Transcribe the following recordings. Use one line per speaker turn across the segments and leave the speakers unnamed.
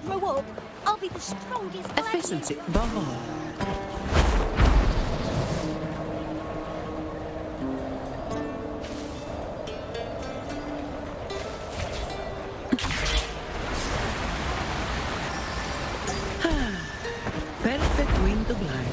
grow up, I'll be the strongest
Efficiency, bubble. Perfect wind to glide.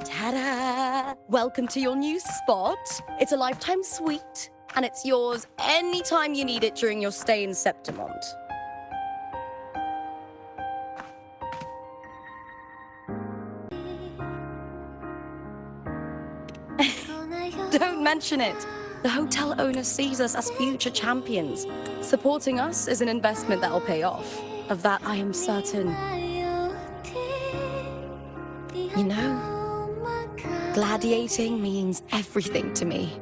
Ta-da! Welcome to your new spot. It's a lifetime suite, and it's yours anytime you need it during your stay in Septimont. Don't mention it. The hotel owner sees us as future champions. Supporting us is an investment that will pay off. Of that, I am certain. You know, gladiating means everything to me.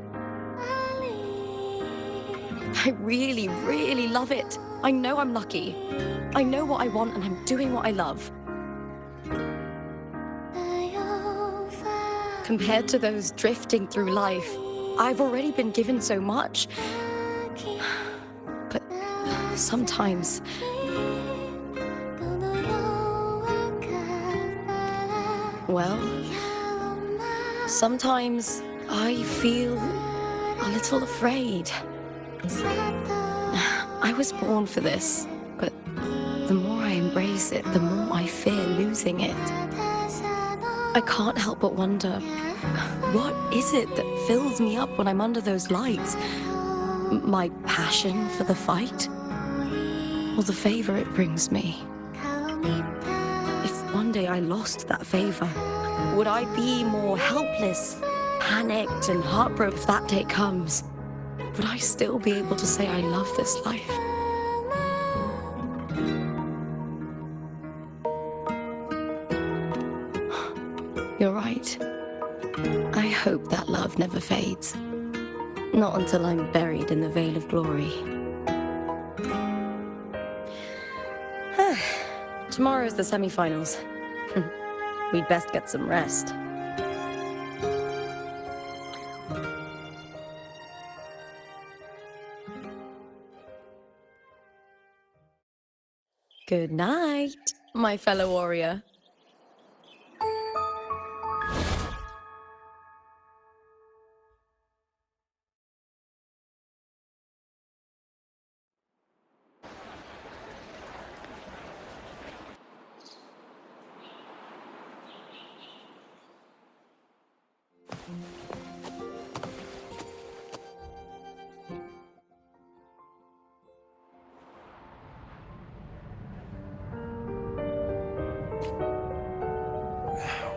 I really, really love it. I know I'm lucky. I know what I want and I'm doing what I love. Compared to those drifting through life, I've already been given so much. But sometimes... well, sometimes I feel a little afraid. I was born for this, but the more I embrace it, the more I fear losing it. I can't help but wonder, what is it that fills me up when I'm under those lights? My passion for the fight? Or the favor it brings me? If one day I lost that favor, would I be more helpless, panicked, and heartbroken if that day comes? Would I still be able to say I love this life? You're right. I hope that love never fades. Not until I'm buried in the veil of glory. Tomorrow's the semi-finals. We'd best get some rest. Good night, my fellow warrior.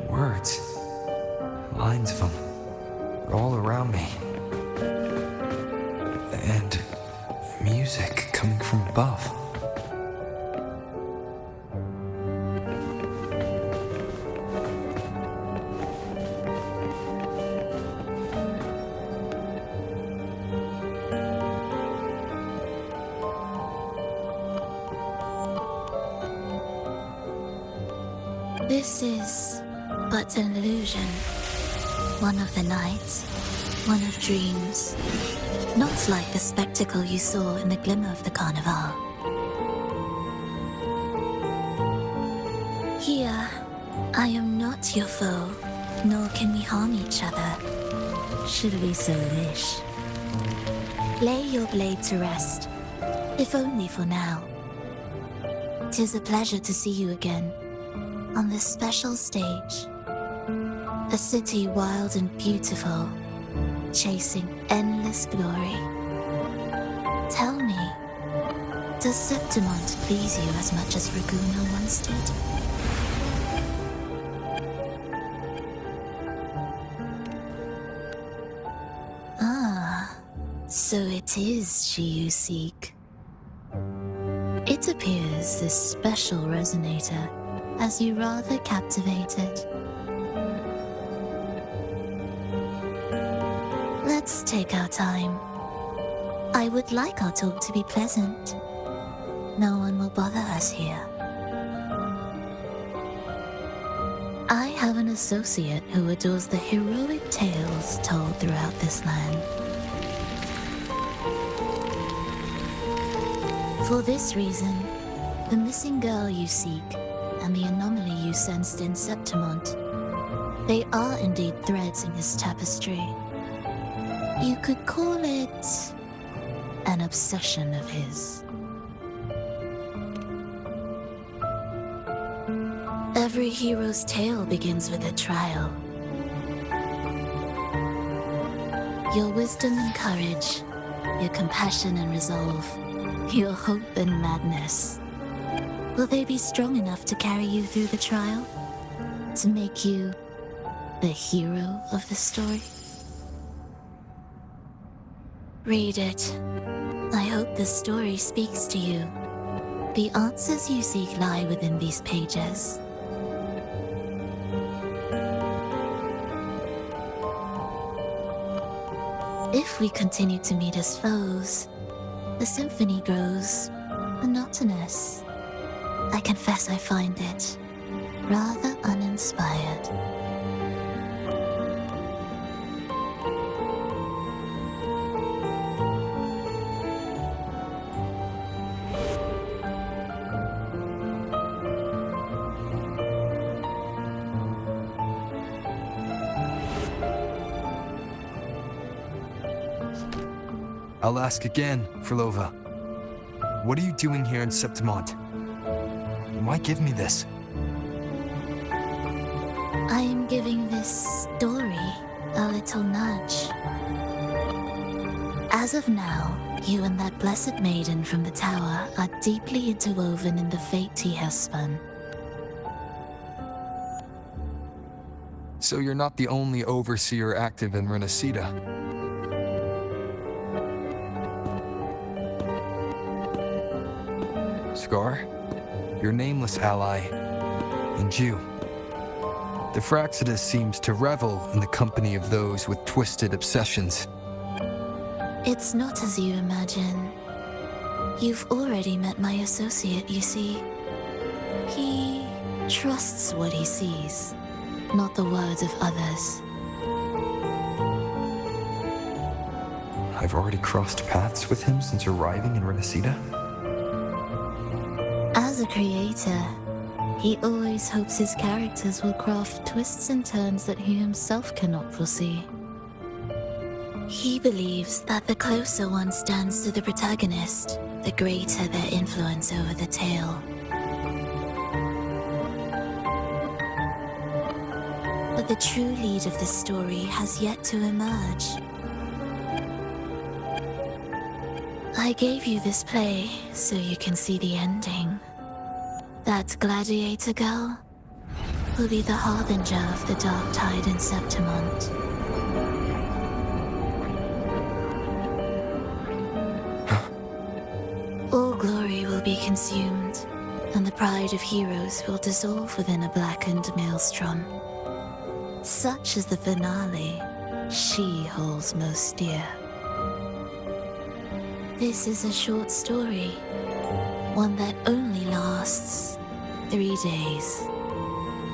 Words. Lines of them. They're all around me. And music coming from above.
This is but an illusion. One of the nights, one of dreams. Not like the spectacle you saw in the glimmer of the carnival. Here, I am not your foe, nor can we harm each other, should we so wish. Lay your blade to rest, if only for now. 'Tis a pleasure to see you again, on this special stage. A city wild and beautiful, chasing endless glory. Tell me, does Septimont please you as much as Raguno once did? Ah, so it is she you seek. It appears this special resonator has you rather captivated. Let's take our time. I would like our talk to be pleasant. No one will bother us here. I have an associate who adores the heroic tales told throughout this land. For this reason, the missing girl you seek and the anomaly you sensed in Septimont, they are indeed threads in this tapestry. You could call it an obsession of his. Every hero's tale begins with a trial. Your wisdom and courage, your compassion and resolve, your hope and madness. Will they be strong enough to carry you through the trial? To make you the hero of the story? Read it. I hope the story speaks to you. The answers you seek lie within these pages. If we continue to meet as foes, the symphony grows monotonous. I confess I find it rather uninspired.
I'll ask again, Frolova. What are you doing here in Septimont? Why give me this?
I am giving this story a little nudge. As of now, you and that blessed maiden from the tower are deeply interwoven in the fate he has spun.
So you're not the only overseer active in Renacida. Scar, your nameless ally, and you. The Fraxidus seems to revel in the company of those with twisted obsessions.
It's not as you imagine. You've already met my associate, you see. He trusts what he sees, not the words of others.
I've already crossed paths with him since arriving in Renacida.
As a creator, he always hopes his characters will craft twists and turns that he himself cannot foresee. He believes that the closer one stands to the protagonist, the greater their influence over the tale. But the true lead of the story has yet to emerge. I gave you this play so you can see the ending. That gladiator girl will be the harbinger of the dark tide in Septimont. All glory will be consumed, and the pride of heroes will dissolve within a blackened maelstrom. Such is the finale she holds most dear. This is a short story, one that only lasts 3 days.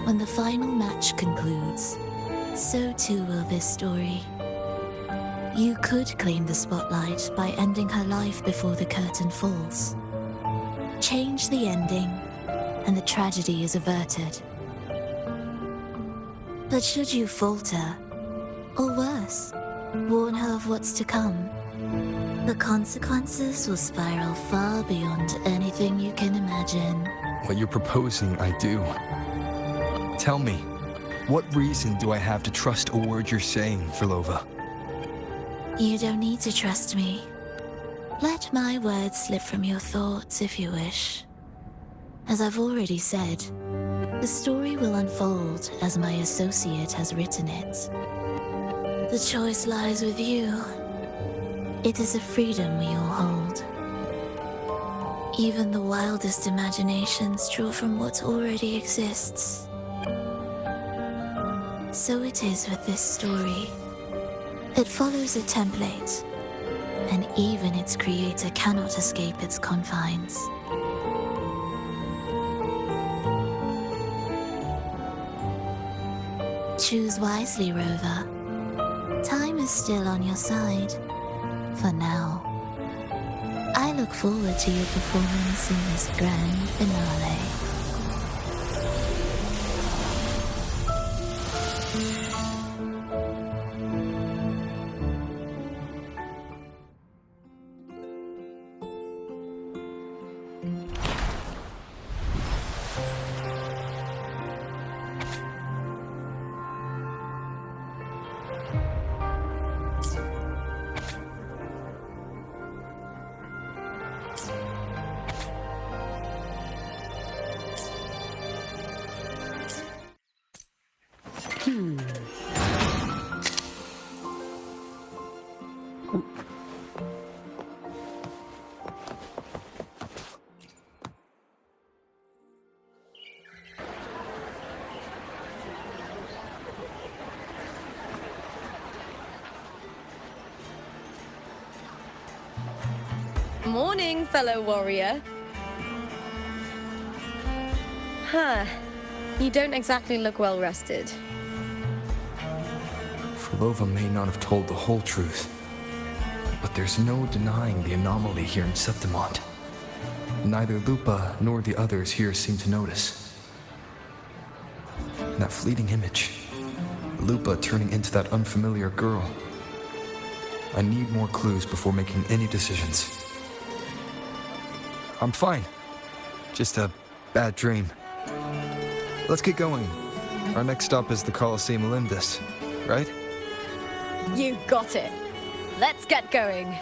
When the final match concludes, so too will this story. You could claim the spotlight by ending her life before the curtain falls. Change the ending, and the tragedy is averted. But should you falter, or worse, warn her of what's to come, the consequences will spiral far beyond anything you can imagine.
What you're proposing, I do. Tell me, what reason do I have to trust a word you're saying, Frolova?
You don't need to trust me. Let my words slip from your thoughts if you wish. As I've already said, the story will unfold as my associate has written it. The choice lies with you. It is a freedom we all hold. Even the wildest imaginations draw from what already exists. So it is with this story. It follows a template, and even its creator cannot escape its confines. Choose wisely, Rover. Time is still on your side. For now. I look forward to your performance in this grand finale.
Morning, fellow warrior. Huh. You don't exactly look well rested.
Frolova may not have told the whole truth, but there's no denying the anomaly here in Septimont. Neither Lupa nor the others here seem to notice. That fleeting image, Lupa turning into that unfamiliar girl. I need more clues before making any decisions. I'm fine. Just a bad dream. Let's get going. Our next stop is the Colosseum Olympus, right?
You got it. Let's get going.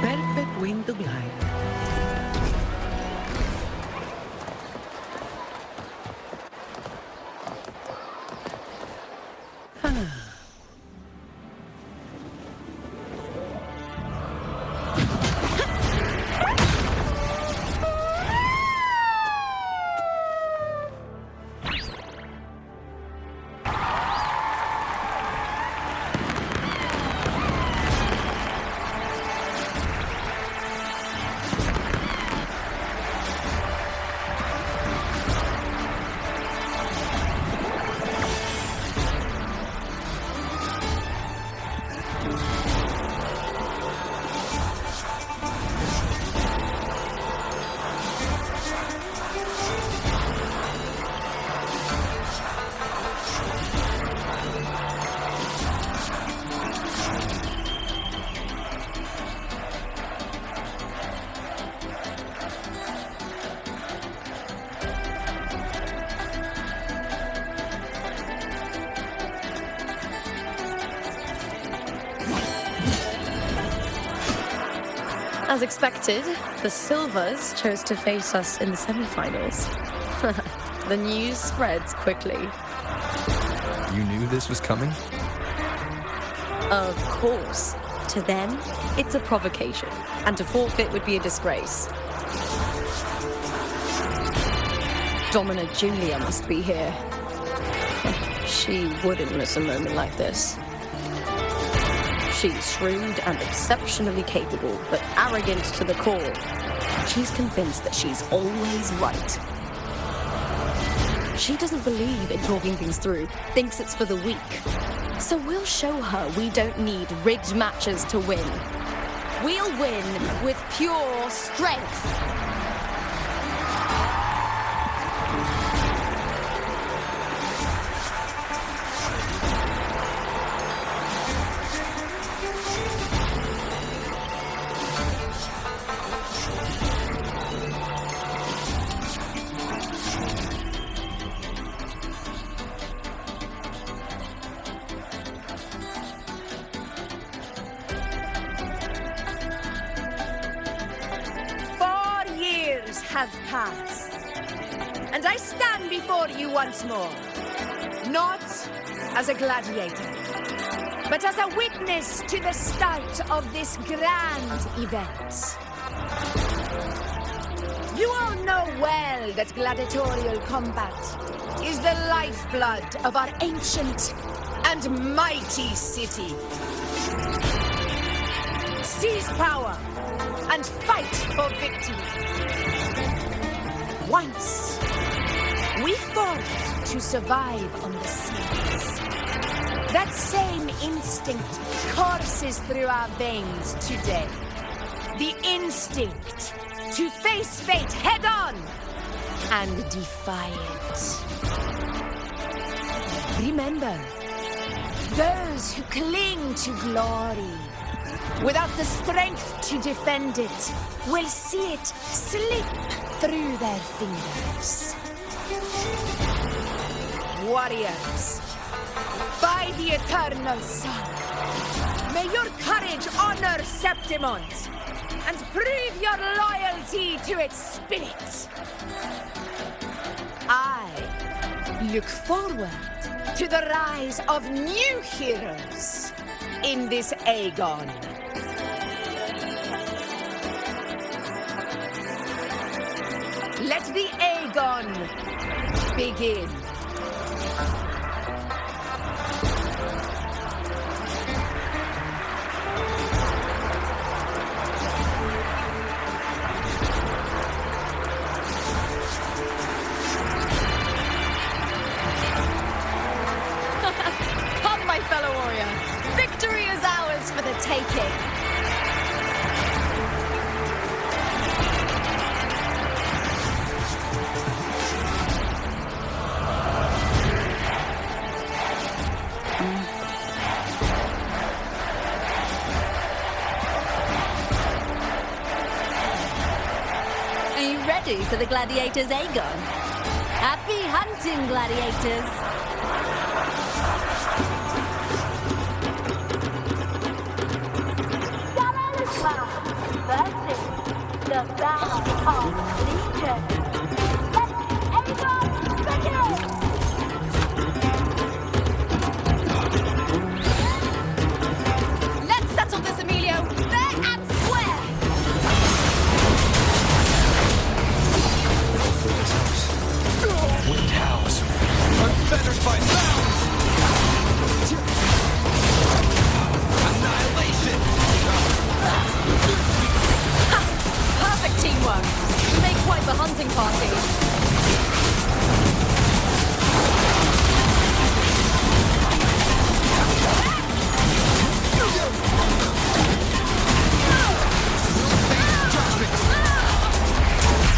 Perfect wind to glide.
As expected, the Silvers chose to face us in the semi-finals. The news spreads quickly.
You knew this was coming?
Of course. To them, it's a provocation, and to forfeit would be a disgrace. Domina Julia must be here. She wouldn't miss a moment like this. She's shrewd and exceptionally capable, but arrogant to the core. She's convinced that she's always right. She doesn't believe in talking things through, thinks it's for the weak. So we'll show her we don't need rigged matches to win. We'll win with pure strength.
have passed, and I stand before you once more, not as a gladiator, but as a witness to the start of this grand event. You all know well that gladiatorial combat is the lifeblood of our ancient and mighty city. Seize power and fight for victory. Once, we fought to survive on the seas. That same instinct courses through our veins today. The instinct to face fate head-on and defy it. Remember, those who cling to glory without the strength to defend it will see it slip through their fingers. Warriors, by the eternal sun, may your courage honor Septimont and prove your loyalty to its spirit. I look forward to the rise of new heroes in this Aegon. Let the Aegon begin.
Come, my fellow warrior. Victory is ours for the taking.
Are you ready for the gladiators, Aegon? Happy hunting, gladiators!
Versus the Battle of Legion. Let Aegon begin!
Let's settle this, Emilio, fair and square.
Winged house. Unfettered by bounds! Annihilation!
Perfect teamwork. We make quite the hunting party.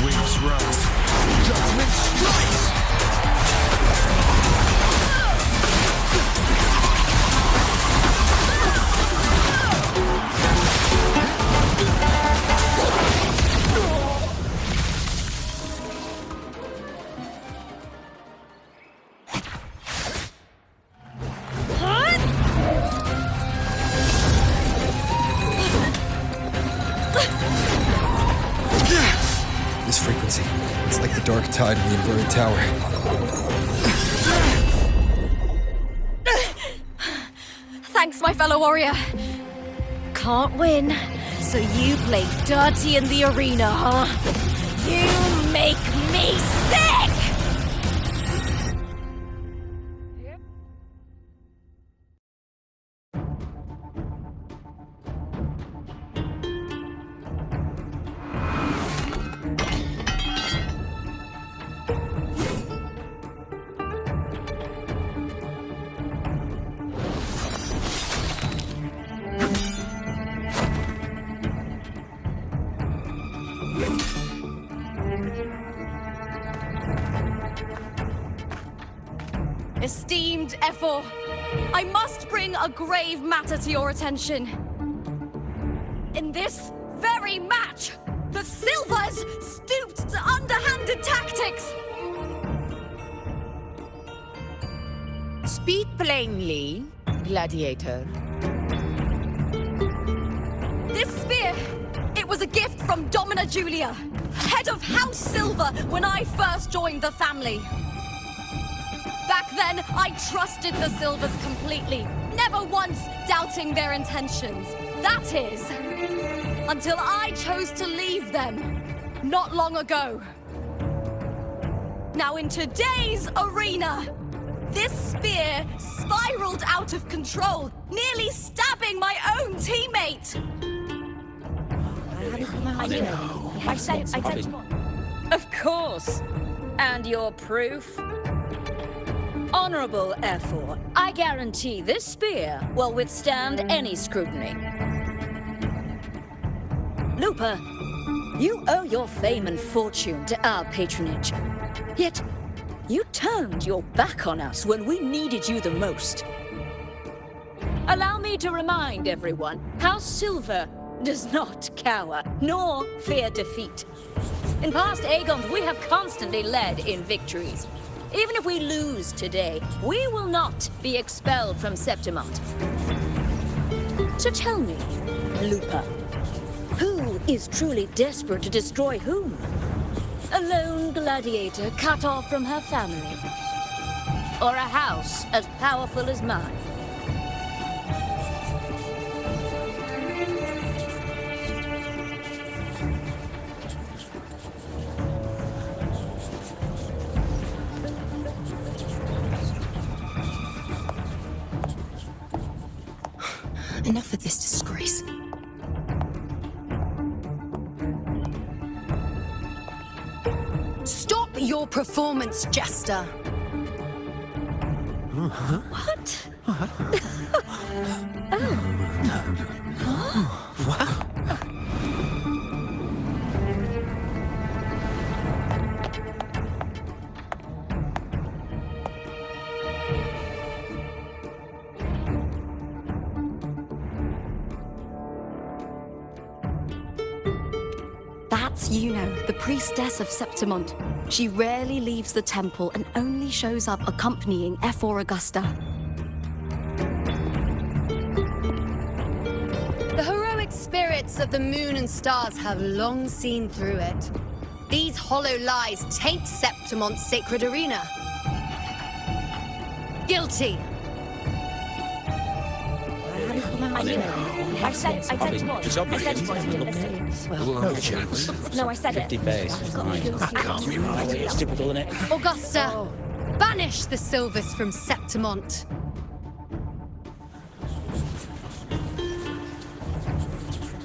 Wings rise. Judgment strikes! This frequency, it's like the dark tide in the inverted tower.
Thanks, my fellow warrior. Can't win, so you play dirty in the arena, huh? You make me sick! Esteemed Ephor, I must bring a grave matter to your attention. In this very match, the Silvers stooped to underhanded tactics.
Speak plainly, gladiator.
This spear, it was a gift from Domina Julia.
head of House Silver when I first joined the family. Back then, I trusted the Silvers completely, never once doubting their intentions. That is, until I chose to leave them not long ago. Now, in today's arena, this spear spiraled out of control, nearly stabbing my own teammate. I knew it. I said it.
Of course. And your proof? Honorable F4, I guarantee this spear will withstand any scrutiny. Looper, you owe your fame and fortune to our patronage. Yet, you turned your back on us when we needed you the most. Allow me to remind everyone, House Silver does not cower, nor fear defeat. In past Aegons, we have constantly led in victories. Even if we lose today, we will not be expelled from Septimont. So tell me, Looper, who is truly desperate to destroy whom? A lone gladiator cut off from her family? Or a house as powerful as mine?
Enough of this disgrace.
Stop your performance, Jester.
What? That's Yuno, the priestess of Septimont. She rarely leaves the temple and only shows up accompanying F4 Augusta.
The heroic spirits of the moon and stars have long seen through it. These hollow lies taint Septimont's sacred arena. Guilty.
I knew it. I said it.
It's obvious. No chance.
No, I said it.
50 face. That can't be right. It's typical, isn't it?
Augusta, banish the Silvers from Septimont.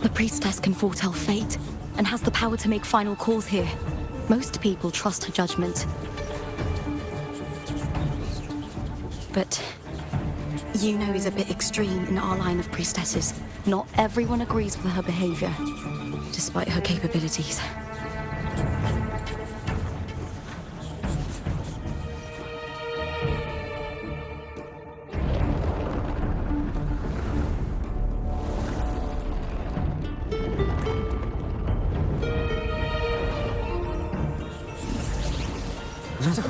The priestess can foretell fate and has the power to make final calls here. Most people trust her judgment. But Yuno is a bit extreme in our line of priestesses. Not everyone agrees with her behavior, despite her capabilities.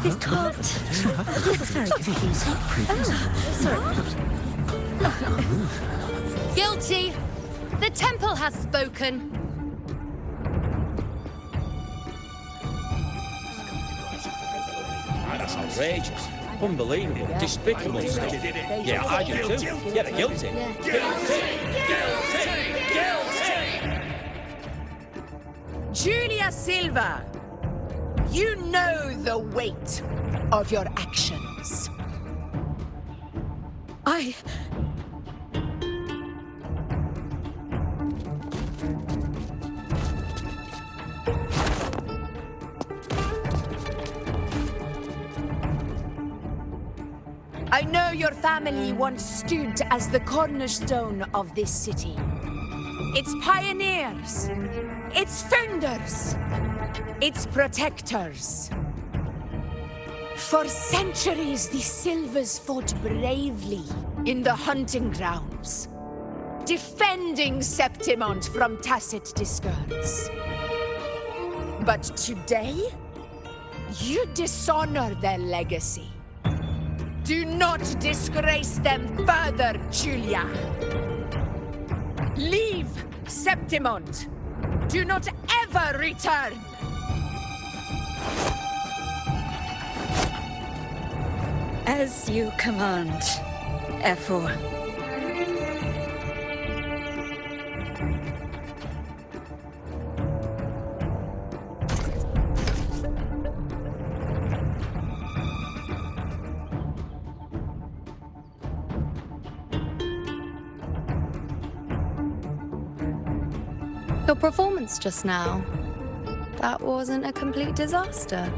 This can't. This is very confusing. Sorry.
Guilty. The temple has spoken.
That's outrageous. Unbelievable. Despicable stuff. Yeah, I do too. Yeah, they're guilty.
Julia Silva, you know the weight of your actions. I know your family once stood as the cornerstone of this city. Its pioneers, its founders, its protectors. For centuries, the Silvers fought bravely in the hunting grounds, defending Septimont from tacit discords. But today, you dishonor their legacy. Do not disgrace them further, Julia. Leave Septimont. Do not ever return!
As you command, Ephor.
Your performance just now, that wasn't a complete disaster.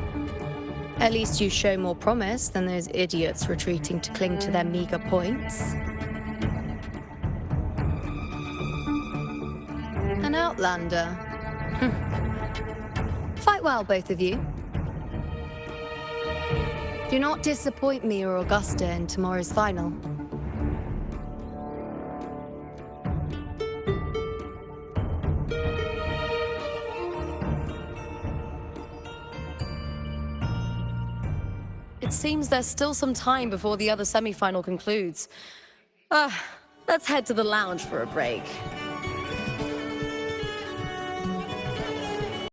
At least you show more promise than those idiots retreating to cling to their meager points. An outlander. Fight well, both of you. Do not disappoint me or Augusta in tomorrow's final. It seems there's still some time before the other semi-final concludes. Let's head to the lounge for a break.